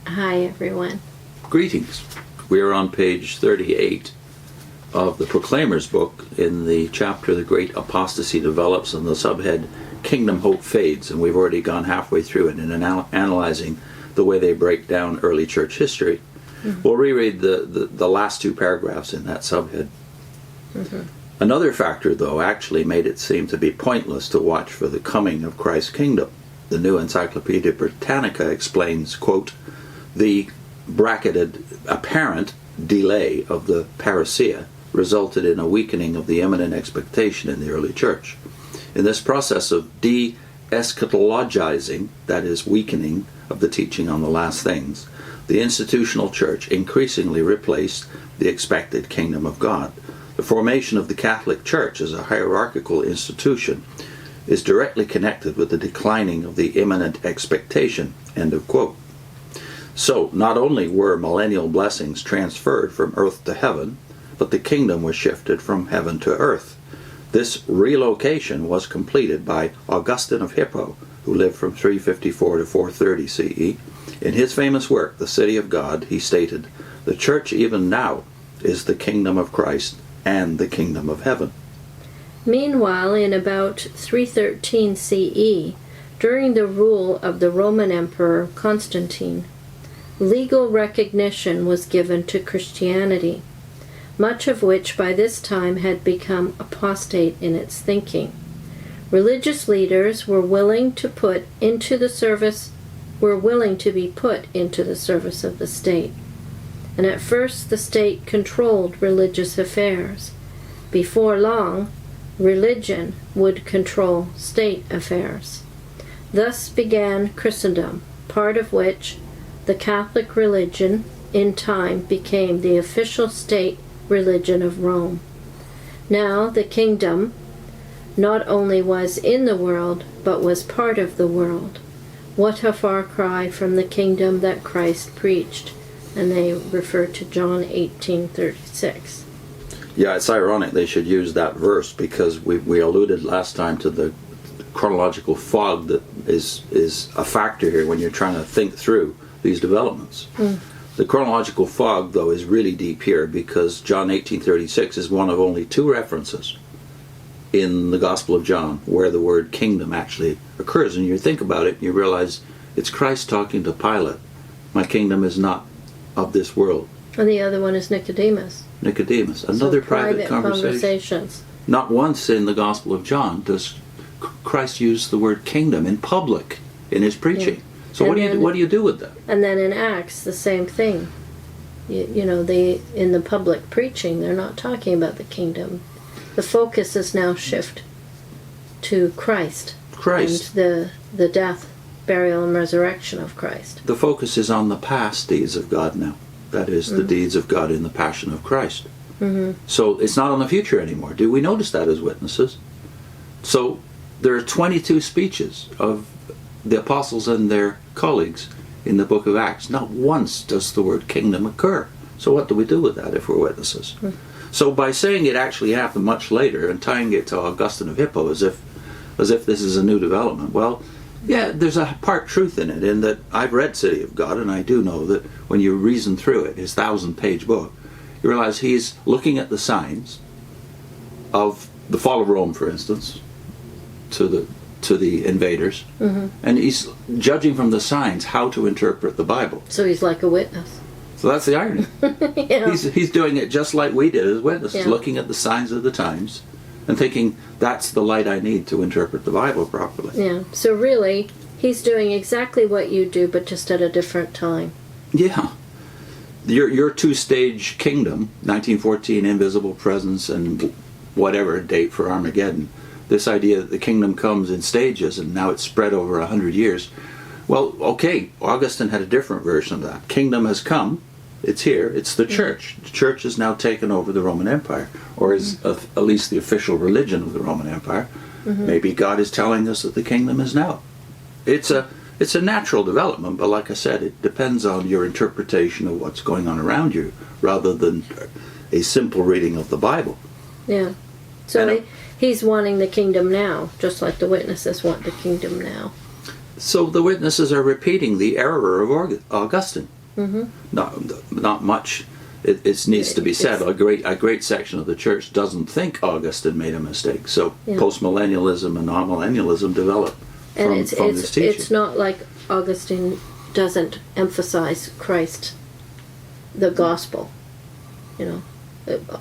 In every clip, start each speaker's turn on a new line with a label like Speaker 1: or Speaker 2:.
Speaker 1: Hi, everyone.
Speaker 2: Greetings. We are on page 38 of the Proclaimer's book in the chapter The Great Apostasy Develops and the subhead Kingdom Hope Fades, and we've already gone halfway through it in analyzing the way they break down early church history. Mm-hmm. We'll reread the last two paragraphs in that subhead. Mm-hmm. Another factor, though, actually made it seem to be pointless to watch for the coming of Christ's kingdom. The New Encyclopedia Britannica explains, quote, the bracketed apparent delay of the parousia resulted in a weakening of the imminent expectation in the early church. In this process of de-eschatologizing, that is, weakening of the teaching on the last things, the institutional church increasingly replaced the expected kingdom of God. The formation of the Catholic Church as a hierarchical institution is directly connected with the declining of the imminent expectation. End of quote. So, not only were millennial blessings transferred from earth to heaven, but the kingdom was shifted from heaven to earth. This relocation was completed by Augustine of Hippo, who lived from 354 to 430 CE. In his famous work, The City of God, he stated, "The church even now is the kingdom of Christ and the kingdom of heaven."
Speaker 1: Meanwhile, in about 313 CE, during the rule of the Roman Emperor Constantine, legal recognition was given to Christianity, much of which by this time had become apostate in its thinking. Religious leaders were willing to be put into the service of the state. And at first the state controlled religious affairs. Before long, religion would control state affairs. Thus began Christendom, part of which, the Catholic religion, in time became the official state religion of Rome. Now the kingdom not only was in the world, but was part of the world. What a far cry from the kingdom that Christ preached. And they refer to John 18:36.
Speaker 2: Yeah, it's ironic they should use that verse because we alluded last time to the chronological fog that is a factor here when you're trying to think through these developments. The chronological fog, though, is really deep here because John 18:36 is one of only two references in the Gospel of John where the word kingdom actually occurs. And you think about it, and you realize it's Christ talking to Pilate. My kingdom is not of this world.
Speaker 1: And the other one is Nicodemus.
Speaker 2: Another private conversation.
Speaker 1: Conversations.
Speaker 2: Not once in the Gospel of John does Christ use the word kingdom in public in his preaching. Yeah. So what do you do with that?
Speaker 1: And then in Acts, the same thing. In the public preaching, they're not talking about the kingdom. The focus is now shift to Christ. And the death, burial, and resurrection of Christ.
Speaker 2: The focus is on the past deeds of God now. That is, the deeds of God in the passion of Christ. Mm-hmm. So it's not on the future anymore. Do we notice that as witnesses? So there are 22 speeches of the apostles and their colleagues in the book of Acts. Not once does the word kingdom occur. So what do we do with that if we're witnesses? Mm-hmm. So by saying it actually happened much later and tying it to Augustine of Hippo as if this is a new development, well, yeah, there's a part truth in it, in that I've read City of God, and I do know that when you reason through it, his 1,000-page book, you realize he's looking at the signs of the fall of Rome, for instance, to the invaders, mm-hmm. and he's judging from the signs how to interpret the Bible.
Speaker 1: So he's like a witness.
Speaker 2: So that's the irony.
Speaker 1: Yeah.
Speaker 2: He's doing it just like we did as witnesses,
Speaker 1: yeah.
Speaker 2: looking at the signs of the times and thinking, that's the light I need to interpret the Bible properly.
Speaker 1: Yeah, so really, he's doing exactly what you do, but just at a different time.
Speaker 2: Yeah. Your two-stage kingdom, 1914, invisible presence, and whatever date for Armageddon, this idea that the kingdom comes in stages and now it's spread over 100 years. Well, okay, Augustine had a different version of that. Kingdom has come. It's here. It's the church. The church has now taken over the Roman Empire, or is at least the official religion of the Roman Empire. Mm-hmm. Maybe God is telling us that the kingdom is now. It's a natural development, but like I said, it depends on your interpretation of what's going on around you, rather than a simple reading of the Bible.
Speaker 1: Yeah. So he's wanting the kingdom now, just like the witnesses want the kingdom now.
Speaker 2: So the witnesses are repeating the error of Augustine. Not much. It needs to be said. A great section of the church doesn't think Augustine made a mistake. So postmillennialism and amillennialism developed from this teaching.
Speaker 1: It's not like Augustine doesn't emphasize Christ, the gospel.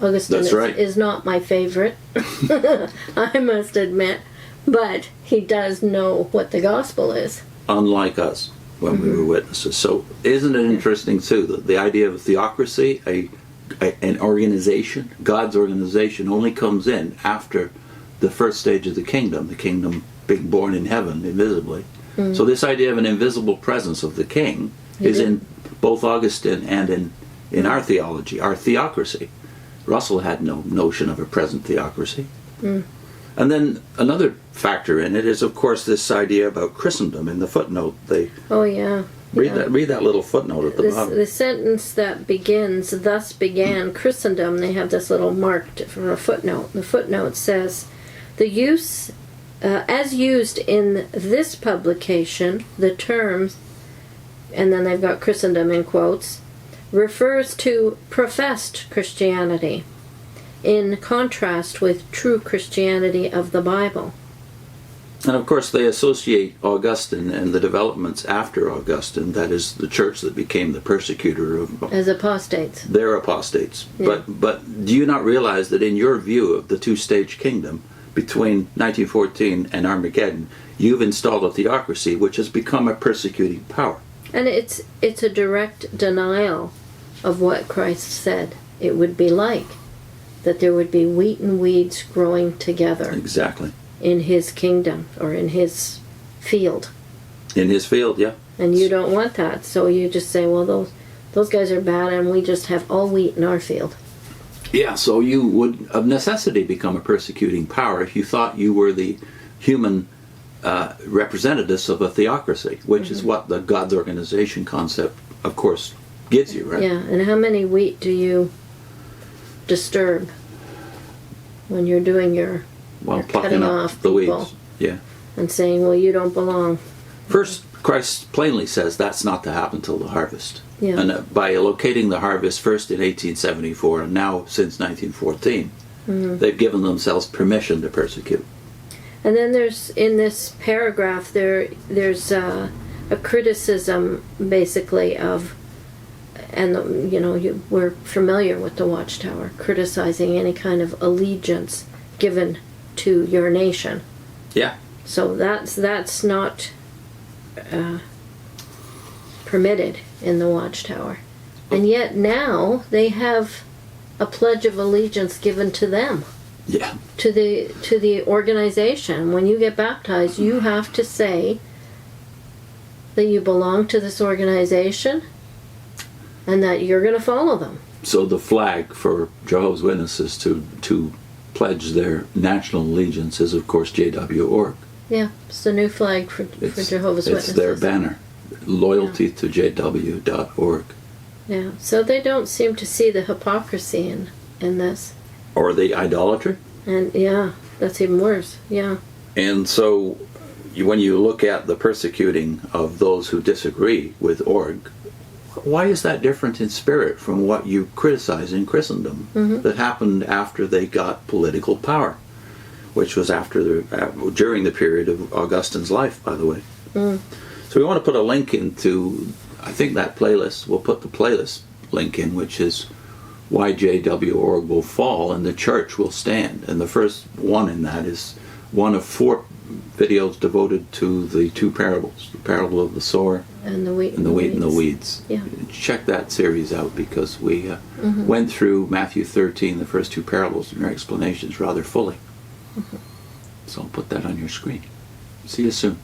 Speaker 1: Augustine is not my favorite, I must admit, but he does know what the gospel is.
Speaker 2: Unlike us when we were witnesses. So isn't it interesting too that the idea of theocracy, an organization, God's organization, only comes in after the first stage of the kingdom being born in heaven invisibly. So this idea of an invisible presence of the king is in both Augustine and in our theology, our theocracy. Russell had no notion of a present theocracy. And then another factor in it is, of course, this idea about Christendom in the footnote. Read that little footnote at the bottom.
Speaker 1: The sentence that begins, "Thus began Christendom," they have this little mark for a footnote. The footnote says, "The use, as used in this publication, the terms," and then they've got Christendom in quotes, "refers to professed Christianity, in contrast with true Christianity of the Bible."
Speaker 2: And of course they associate Augustine and the developments after Augustine, that is the church that became the persecutor of...
Speaker 1: as apostates.
Speaker 2: They're apostates. Yeah. But do you not realize that in your view of the two-stage kingdom, between 1914 and Armageddon, you've installed a theocracy which has become a persecuting power?
Speaker 1: And it's a direct denial of what Christ said it would be like. That there would be wheat and weeds growing together.
Speaker 2: Exactly.
Speaker 1: In his kingdom, or in his field.
Speaker 2: In his field, yeah.
Speaker 1: And you don't want that, so you just say, well, those guys are bad and we just have all wheat in our field.
Speaker 2: Yeah, so you would of necessity become a persecuting power if you thought you were the human representatives of a theocracy, which is what the God's organization concept, of course, gives you, right?
Speaker 1: Yeah, and how many wheat do you disturb when you're doing your
Speaker 2: plucking off the weeds,
Speaker 1: and saying, well, you don't belong.
Speaker 2: First, Christ plainly says that's not to happen till the harvest.
Speaker 1: Yeah.
Speaker 2: And by locating the harvest first in 1874 and now since 1914, they've given themselves permission to persecute.
Speaker 1: And then there's, in this paragraph, there's a criticism basically of, and we're familiar with the Watchtower, criticizing any kind of allegiance given to your nation.
Speaker 2: Yeah.
Speaker 1: So that's not permitted in the Watchtower. And yet now they have a pledge of allegiance given to them.
Speaker 2: Yeah.
Speaker 1: To the organization. When you get baptized, you have to say that you belong to this organization and that you're going to follow them.
Speaker 2: So the flag for Jehovah's Witnesses to pledge their national allegiance is, of course, JW.org.
Speaker 1: Yeah, it's the new flag for Jehovah's Witnesses.
Speaker 2: It's their banner, loyalty to JW.org.
Speaker 1: Yeah, so they don't seem to see the hypocrisy in this.
Speaker 2: Or the idolatry.
Speaker 1: And yeah, that's even worse, yeah.
Speaker 2: And so when you look at the persecuting of those who disagree with org, why is that different in spirit from what you criticize in Christendom that happened after they got political power, which was during the period of Augustine's life, by the way. So we want to put a link into, I think, that playlist. We'll put the playlist link in, which is why JW.org will fall and the church will stand. And the first one in that is one of 4 videos devoted to the 2 parables, the parable of the sower
Speaker 1: and the wheat
Speaker 2: and the weeds.
Speaker 1: Yeah.
Speaker 2: Check that series out because we went through Matthew 13, the first 2 parables, and their explanations rather fully. So I'll put that on your screen. See you soon.